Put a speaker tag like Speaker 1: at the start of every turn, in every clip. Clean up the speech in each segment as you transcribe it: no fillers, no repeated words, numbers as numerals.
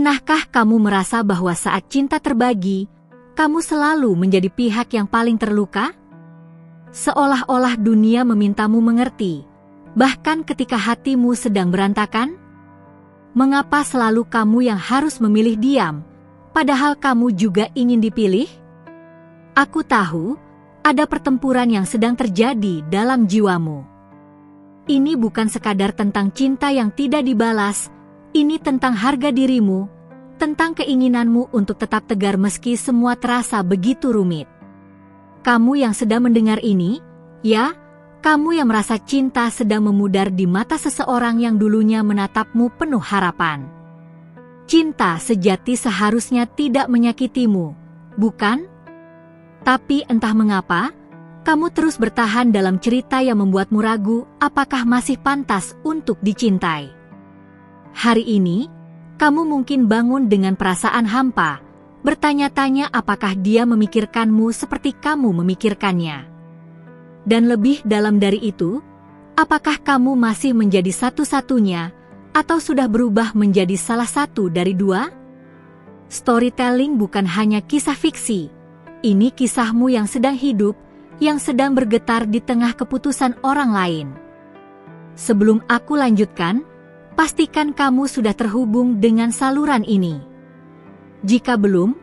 Speaker 1: Pernahkah kamu merasa bahwa saat cinta terbagi, kamu selalu menjadi pihak yang paling terluka? Seolah-olah dunia memintamu mengerti, bahkan ketika hatimu sedang berantakan? Mengapa selalu kamu yang harus memilih diam, padahal kamu juga ingin dipilih? Aku tahu, ada pertempuran yang sedang terjadi dalam jiwamu. Ini bukan sekadar tentang cinta yang tidak dibalas, ini tentang harga dirimu, tentang keinginanmu untuk tetap tegar meski semua terasa begitu rumit. Kamu yang sedang mendengar ini, ya, kamu yang merasa cinta sedang memudar di mata seseorang yang dulunya menatapmu penuh harapan. Cinta sejati seharusnya tidak menyakitimu, bukan? Tapi entah mengapa, kamu terus bertahan dalam cerita yang membuatmu ragu apakah masih pantas untuk dicintai. Hari ini, kamu mungkin bangun dengan perasaan hampa, bertanya-tanya apakah dia memikirkanmu seperti kamu memikirkannya. Dan lebih dalam dari itu, apakah kamu masih menjadi satu-satunya, atau sudah berubah menjadi salah satu dari dua? Storytelling bukan hanya kisah fiksi, ini kisahmu yang sedang hidup, yang sedang bergetar di tengah keputusan orang lain. Sebelum aku lanjutkan, pastikan kamu sudah terhubung dengan saluran ini. Jika belum,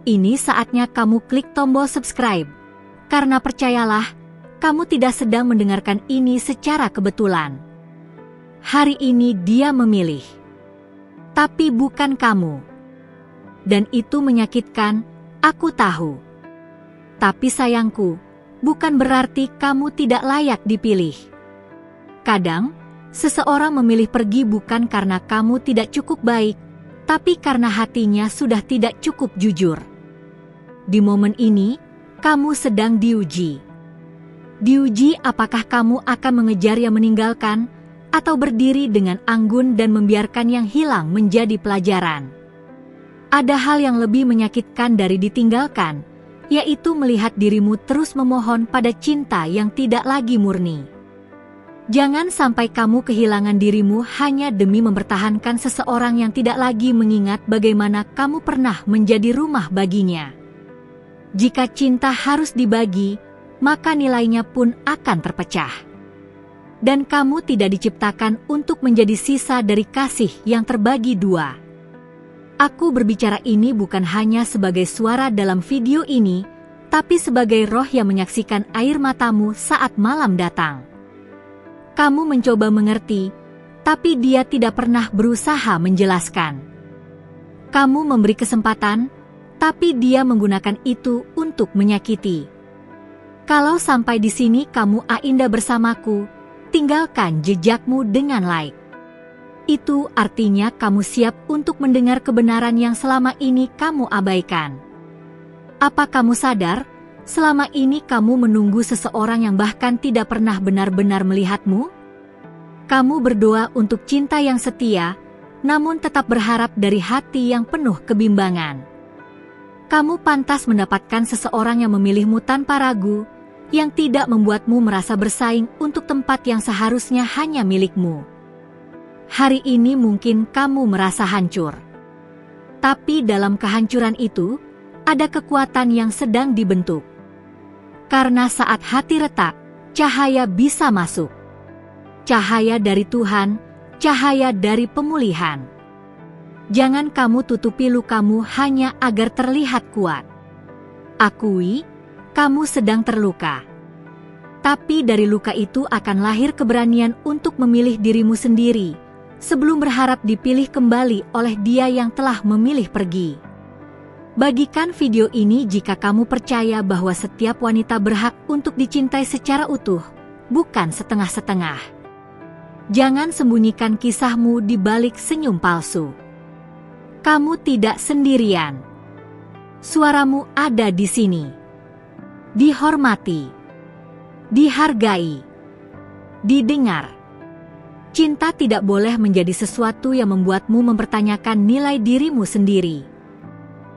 Speaker 1: ini saatnya kamu klik tombol subscribe. Karena percayalah, kamu tidak sedang mendengarkan ini secara kebetulan. Hari ini dia memilih. Tapi bukan kamu. Dan itu menyakitkan, aku tahu. Tapi sayangku, bukan berarti kamu tidak layak dipilih. Kadang, seseorang memilih pergi bukan karena kamu tidak cukup baik, tapi karena hatinya sudah tidak cukup jujur. Di momen ini, kamu sedang diuji. Diuji apakah kamu akan mengejar yang meninggalkan, atau berdiri dengan anggun dan membiarkan yang hilang menjadi pelajaran. Ada hal yang lebih menyakitkan dari ditinggalkan, yaitu melihat dirimu terus memohon pada cinta yang tidak lagi murni. Jangan sampai kamu kehilangan dirimu hanya demi mempertahankan seseorang yang tidak lagi mengingat bagaimana kamu pernah menjadi rumah baginya. Jika cinta harus dibagi, maka nilainya pun akan terpecah. Dan kamu tidak diciptakan untuk menjadi sisa dari kasih yang terbagi dua. Aku berbicara ini bukan hanya sebagai suara dalam video ini, tapi sebagai roh yang menyaksikan air matamu saat malam datang. Kamu mencoba mengerti, tapi dia tidak pernah berusaha menjelaskan. Kamu memberi kesempatan, tapi dia menggunakan itu untuk menyakiti. Kalau sampai di sini kamu ainda bersamaku, tinggalkan jejakmu dengan like. Itu artinya kamu siap untuk mendengar kebenaran yang selama ini kamu abaikan. Apa kamu sadar? Selama ini kamu menunggu seseorang yang bahkan tidak pernah benar-benar melihatmu? Kamu berdoa untuk cinta yang setia, namun tetap berharap dari hati yang penuh kebimbangan. Kamu pantas mendapatkan seseorang yang memilihmu tanpa ragu, yang tidak membuatmu merasa bersaing untuk tempat yang seharusnya hanya milikmu. Hari ini mungkin kamu merasa hancur. Tapi dalam kehancuran itu, ada kekuatan yang sedang dibentuk. Karena saat hati retak, cahaya bisa masuk. Cahaya dari Tuhan, cahaya dari pemulihan. Jangan kamu tutupi lukamu hanya agar terlihat kuat. Akui, kamu sedang terluka. Tapi dari luka itu akan lahir keberanian untuk memilih dirimu sendiri, sebelum berharap dipilih kembali oleh Dia yang telah memilih pergi. Bagikan video ini jika kamu percaya bahwa setiap wanita berhak untuk dicintai secara utuh, bukan setengah-setengah. Jangan sembunyikan kisahmu di balik senyum palsu. Kamu tidak sendirian. Suaramu ada di sini. Dihormati, dihargai, didengar. Cinta tidak boleh menjadi sesuatu yang membuatmu mempertanyakan nilai dirimu sendiri.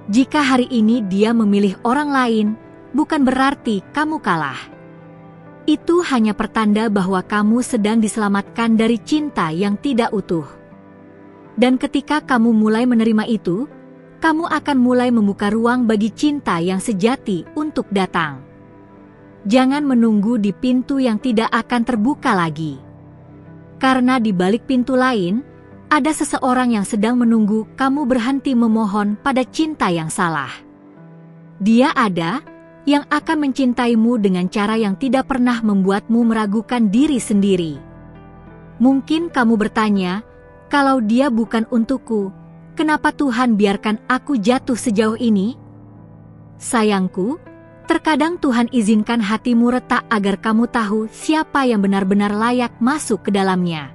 Speaker 1: Jika hari ini dia memilih orang lain, bukan berarti kamu kalah. Itu hanya pertanda bahwa kamu sedang diselamatkan dari cinta yang tidak utuh. Dan ketika kamu mulai menerima itu, kamu akan mulai membuka ruang bagi cinta yang sejati untuk datang. Jangan menunggu di pintu yang tidak akan terbuka lagi. Karena di balik pintu lain, ada seseorang yang sedang menunggu kamu berhenti memohon pada cinta yang salah. Dia ada yang akan mencintaimu dengan cara yang tidak pernah membuatmu meragukan diri sendiri. Mungkin kamu bertanya, kalau dia bukan untukku, kenapa Tuhan biarkan aku jatuh sejauh ini? Sayangku, terkadang Tuhan izinkan hatimu retak agar kamu tahu siapa yang benar-benar layak masuk ke dalamnya.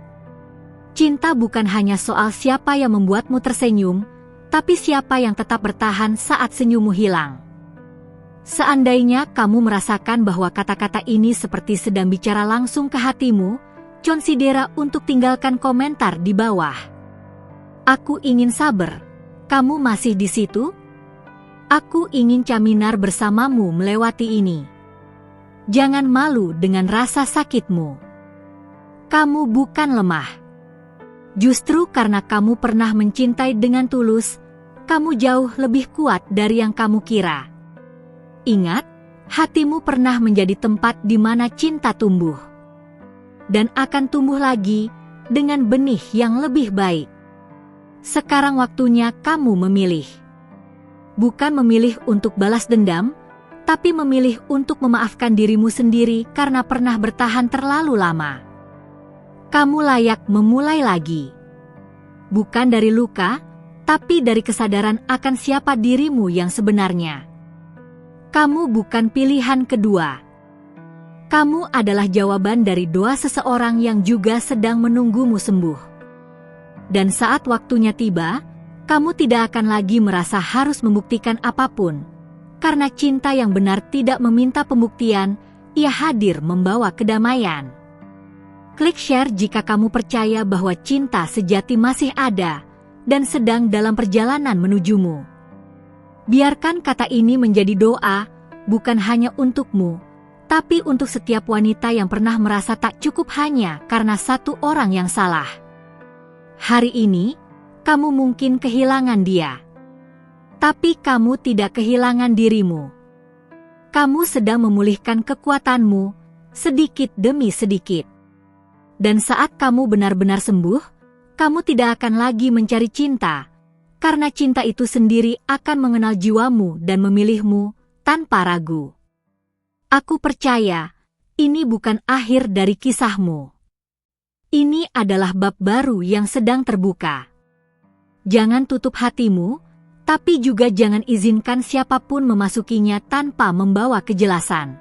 Speaker 1: Cinta bukan hanya soal siapa yang membuatmu tersenyum, tapi siapa yang tetap bertahan saat senyummu hilang. Seandainya kamu merasakan bahwa kata-kata ini seperti sedang bicara langsung ke hatimu, considera untuk tinggalkan komentar di bawah. Aku ingin sabar. Kamu masih di situ? Aku ingin caminar bersamamu melewati ini. Jangan malu dengan rasa sakitmu. Kamu bukan lemah. Justru karena kamu pernah mencintai dengan tulus, kamu jauh lebih kuat dari yang kamu kira. Ingat, hatimu pernah menjadi tempat di mana cinta tumbuh. Dan akan tumbuh lagi dengan benih yang lebih baik. Sekarang waktunya kamu memilih. Bukan memilih untuk balas dendam, tapi memilih untuk memaafkan dirimu sendiri karena pernah bertahan terlalu lama. Kamu layak memulai lagi. Bukan dari luka, tapi dari kesadaran akan siapa dirimu yang sebenarnya. Kamu bukan pilihan kedua. Kamu adalah jawaban dari doa seseorang yang juga sedang menunggumu sembuh. Dan saat waktunya tiba, kamu tidak akan lagi merasa harus membuktikan apapun. Karena cinta yang benar tidak meminta pembuktian, ia hadir membawa kedamaian. Klik share jika kamu percaya bahwa cinta sejati masih ada dan sedang dalam perjalanan menujumu. Biarkan kata ini menjadi doa, bukan hanya untukmu, tapi untuk setiap wanita yang pernah merasa tak cukup hanya karena satu orang yang salah. Hari ini, kamu mungkin kehilangan dia. Tapi kamu tidak kehilangan dirimu. Kamu sedang memulihkan kekuatanmu, sedikit demi sedikit. Dan saat kamu benar-benar sembuh, kamu tidak akan lagi mencari cinta, karena cinta itu sendiri akan mengenal jiwamu dan memilihmu tanpa ragu. Aku percaya, ini bukan akhir dari kisahmu. Ini adalah bab baru yang sedang terbuka. Jangan tutup hatimu, tapi juga jangan izinkan siapapun memasukinya tanpa membawa kejelasan.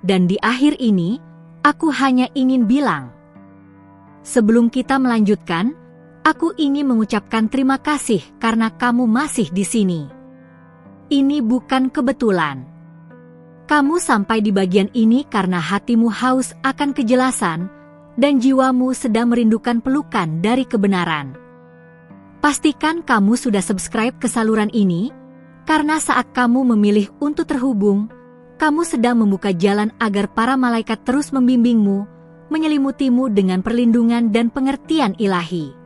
Speaker 1: Dan di akhir ini, aku hanya ingin bilang, sebelum kita melanjutkan, aku ingin mengucapkan terima kasih karena kamu masih di sini. Ini bukan kebetulan. Kamu sampai di bagian ini karena hatimu haus akan kejelasan, dan jiwamu sedang merindukan pelukan dari kebenaran. Pastikan kamu sudah subscribe ke saluran ini, karena saat kamu memilih untuk terhubung, kamu sedang membuka jalan agar para malaikat terus membimbingmu, menyelimutimu dengan perlindungan dan pengertian ilahi.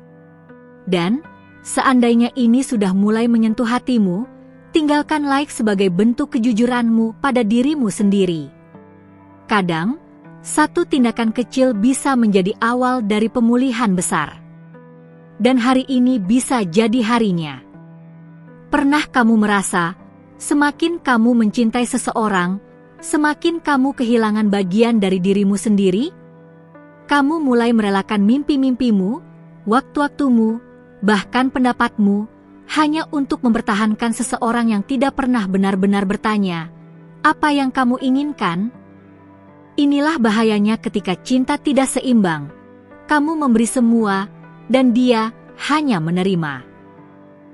Speaker 1: Dan, seandainya ini sudah mulai menyentuh hatimu, tinggalkan like sebagai bentuk kejujuranmu pada dirimu sendiri. Kadang, satu tindakan kecil bisa menjadi awal dari pemulihan besar. Dan hari ini bisa jadi harinya. Pernah kamu merasa, semakin kamu mencintai seseorang, semakin kamu kehilangan bagian dari dirimu sendiri? Kamu mulai merelakan mimpi-mimpimu, waktu-waktumu, bahkan pendapatmu, hanya untuk mempertahankan seseorang yang tidak pernah benar-benar bertanya, apa yang kamu inginkan? Inilah bahayanya ketika cinta tidak seimbang. Kamu memberi semua, dan dia hanya menerima.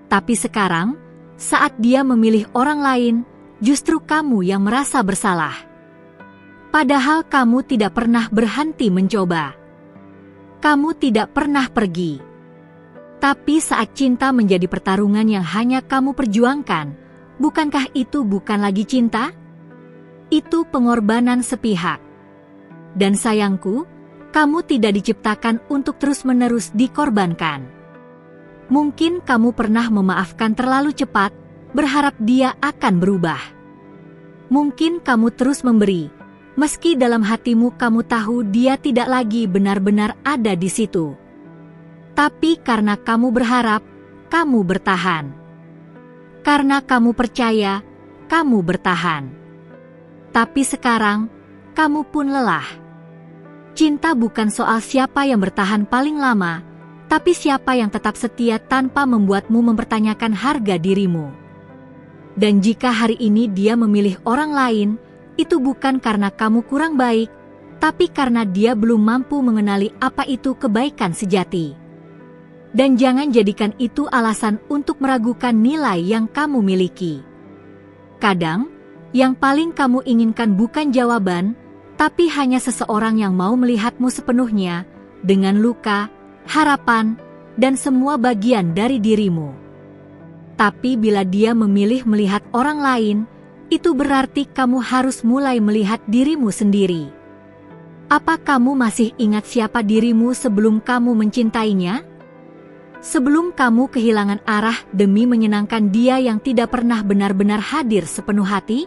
Speaker 1: Tapi sekarang, saat dia memilih orang lain, justru kamu yang merasa bersalah. Padahal kamu tidak pernah berhenti mencoba. Kamu tidak pernah pergi. Tapi saat cinta menjadi pertarungan yang hanya kamu perjuangkan, bukankah itu bukan lagi cinta? Itu pengorbanan sepihak. Dan sayangku, kamu tidak diciptakan untuk terus-menerus dikorbankan. Mungkin kamu pernah memaafkan terlalu cepat, berharap dia akan berubah. Mungkin kamu terus memberi, meski dalam hatimu kamu tahu dia tidak lagi benar-benar ada di situ. Tapi karena kamu berharap, kamu bertahan. Karena kamu percaya, kamu bertahan. Tapi sekarang, kamu pun lelah. Cinta bukan soal siapa yang bertahan paling lama, tapi siapa yang tetap setia tanpa membuatmu mempertanyakan harga dirimu. Dan jika hari ini dia memilih orang lain, itu bukan karena kamu kurang baik, tapi karena dia belum mampu mengenali apa itu kebaikan sejati. Dan jangan jadikan itu alasan untuk meragukan nilai yang kamu miliki. Kadang, yang paling kamu inginkan bukan jawaban, tapi hanya seseorang yang mau melihatmu sepenuhnya, dengan luka, harapan, dan semua bagian dari dirimu. Tapi bila dia memilih melihat orang lain, itu berarti kamu harus mulai melihat dirimu sendiri. Apa kamu masih ingat siapa dirimu sebelum kamu mencintainya? Sebelum kamu kehilangan arah demi menyenangkan dia yang tidak pernah benar-benar hadir sepenuh hati?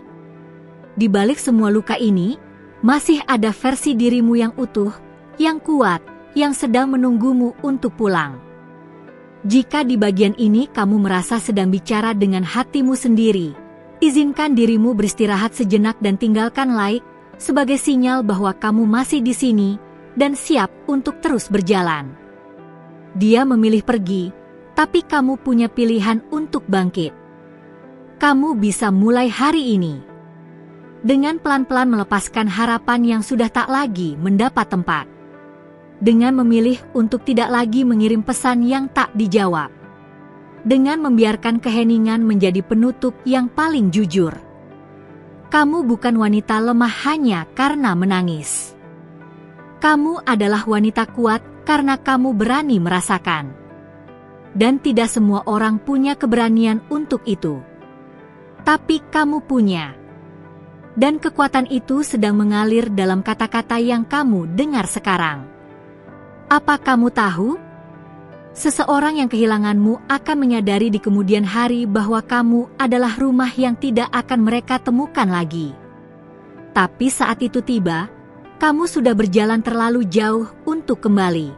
Speaker 1: Di balik semua luka ini, masih ada versi dirimu yang utuh, yang kuat, yang sedang menunggumu untuk pulang. Jika di bagian ini kamu merasa sedang bicara dengan hatimu sendiri, izinkan dirimu beristirahat sejenak dan tinggalkan like sebagai sinyal bahwa kamu masih di sini dan siap untuk terus berjalan. Dia memilih pergi, tapi kamu punya pilihan untuk bangkit. Kamu bisa mulai hari ini dengan pelan-pelan melepaskan harapan yang sudah tak lagi mendapat tempat. Dengan memilih untuk tidak lagi mengirim pesan yang tak dijawab. Dengan membiarkan keheningan menjadi penutup yang paling jujur. Kamu bukan wanita lemah hanya karena menangis. Kamu adalah wanita kuat karena kamu berani merasakan. Dan tidak semua orang punya keberanian untuk itu. Tapi kamu punya. Dan kekuatan itu sedang mengalir dalam kata-kata yang kamu dengar sekarang. Apa kamu tahu? Seseorang yang kehilanganmu akan menyadari di kemudian hari bahwa kamu adalah rumah yang tidak akan mereka temukan lagi. Tapi saat itu tiba, kamu sudah berjalan terlalu jauh untuk kembali.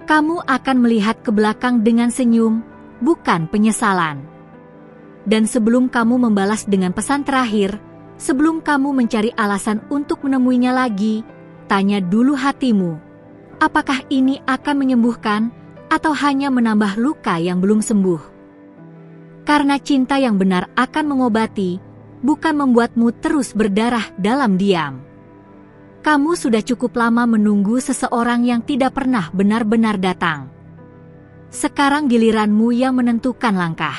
Speaker 1: Kamu akan melihat ke belakang dengan senyum, bukan penyesalan. Dan sebelum kamu membalas dengan pesan terakhir, sebelum kamu mencari alasan untuk menemuinya lagi, tanya dulu hatimu. Apakah ini akan menyembuhkan atau hanya menambah luka yang belum sembuh? Karena cinta yang benar akan mengobati, bukan membuatmu terus berdarah dalam diam. Kamu sudah cukup lama menunggu seseorang yang tidak pernah benar-benar datang. Sekarang giliranmu yang menentukan langkah.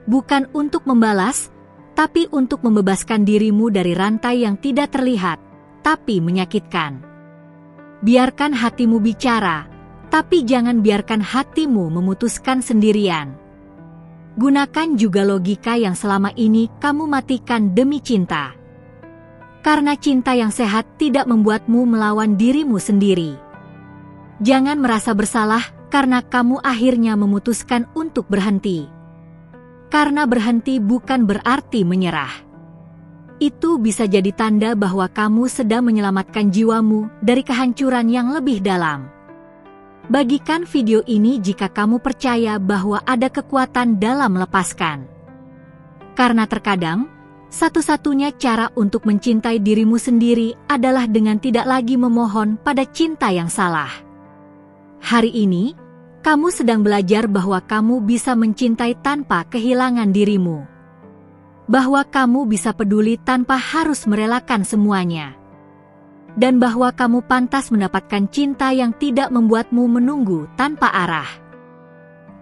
Speaker 1: Bukan untuk membalas, tapi untuk membebaskan dirimu dari rantai yang tidak terlihat, tapi menyakitkan. Biarkan hatimu bicara, tapi jangan biarkan hatimu memutuskan sendirian. Gunakan juga logika yang selama ini kamu matikan demi cinta. Karena cinta yang sehat tidak membuatmu melawan dirimu sendiri. Jangan merasa bersalah karena kamu akhirnya memutuskan untuk berhenti. Karena berhenti bukan berarti menyerah. Itu bisa jadi tanda bahwa kamu sedang menyelamatkan jiwamu dari kehancuran yang lebih dalam. Bagikan video ini jika kamu percaya bahwa ada kekuatan dalam melepaskan. Karena terkadang, satu-satunya cara untuk mencintai dirimu sendiri adalah dengan tidak lagi memohon pada cinta yang salah. Hari ini, kamu sedang belajar bahwa kamu bisa mencintai tanpa kehilangan dirimu. Bahwa kamu bisa peduli tanpa harus merelakan semuanya. Dan bahwa kamu pantas mendapatkan cinta yang tidak membuatmu menunggu tanpa arah.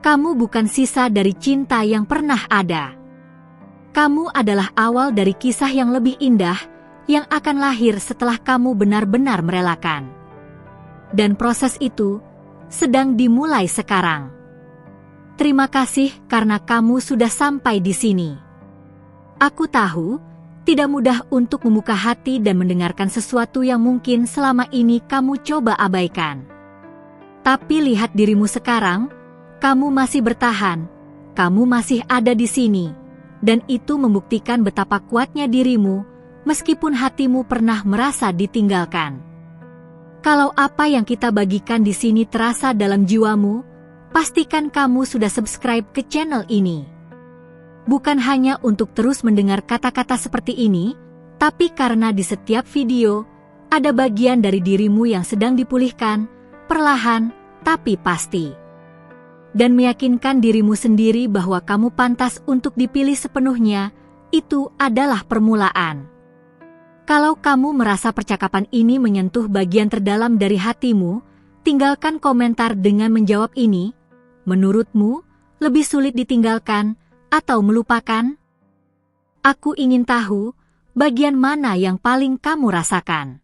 Speaker 1: Kamu bukan sisa dari cinta yang pernah ada. Kamu adalah awal dari kisah yang lebih indah yang akan lahir setelah kamu benar-benar merelakan. Dan proses itu sedang dimulai sekarang. Terima kasih karena kamu sudah sampai di sini. Aku tahu, tidak mudah untuk membuka hati dan mendengarkan sesuatu yang mungkin selama ini kamu coba abaikan. Tapi lihat dirimu sekarang, Kamu masih bertahan, kamu masih ada di sini, dan itu membuktikan betapa kuatnya dirimu, meskipun hatimu pernah merasa ditinggalkan. Kalau apa yang kita bagikan di sini terasa dalam jiwamu, pastikan kamu sudah subscribe ke channel ini. Bukan hanya untuk terus mendengar kata-kata seperti ini, tapi karena di setiap video, ada bagian dari dirimu yang sedang dipulihkan, perlahan, tapi pasti. Dan meyakinkan dirimu sendiri bahwa kamu pantas untuk dipilih sepenuhnya, itu adalah permulaan. Kalau kamu merasa percakapan ini menyentuh bagian terdalam dari hatimu, tinggalkan komentar dengan menjawab ini. Menurutmu, lebih sulit ditinggalkan atau melupakan? Aku ingin tahu, bagian mana yang paling kamu rasakan.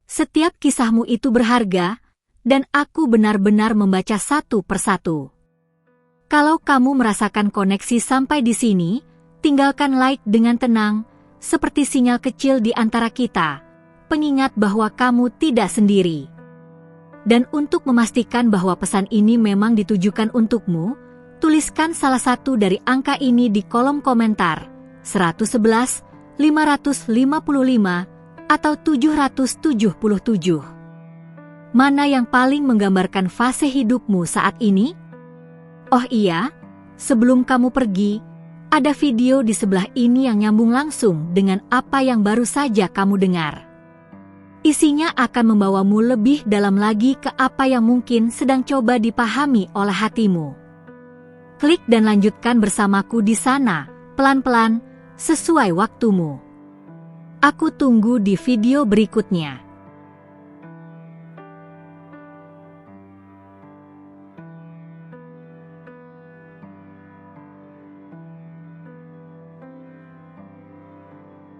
Speaker 1: Setiap kisahmu itu berharga, dan aku benar-benar membaca satu persatu. Kalau kamu merasakan koneksi sampai di sini, tinggalkan like dengan tenang, seperti sinyal kecil di antara kita, pengingat bahwa kamu tidak sendiri. Dan untuk memastikan bahwa pesan ini memang ditujukan untukmu, tuliskan salah satu dari angka ini di kolom komentar, 111, 555, atau 777. Mana yang paling menggambarkan fase hidupmu saat ini? Oh iya, sebelum kamu pergi, ada video di sebelah ini yang nyambung langsung dengan apa yang baru saja kamu dengar. Isinya akan membawamu lebih dalam lagi ke apa yang mungkin sedang coba dipahami oleh hatimu. Klik dan lanjutkan bersamaku di sana, pelan-pelan, sesuai waktumu. Aku tunggu di video berikutnya.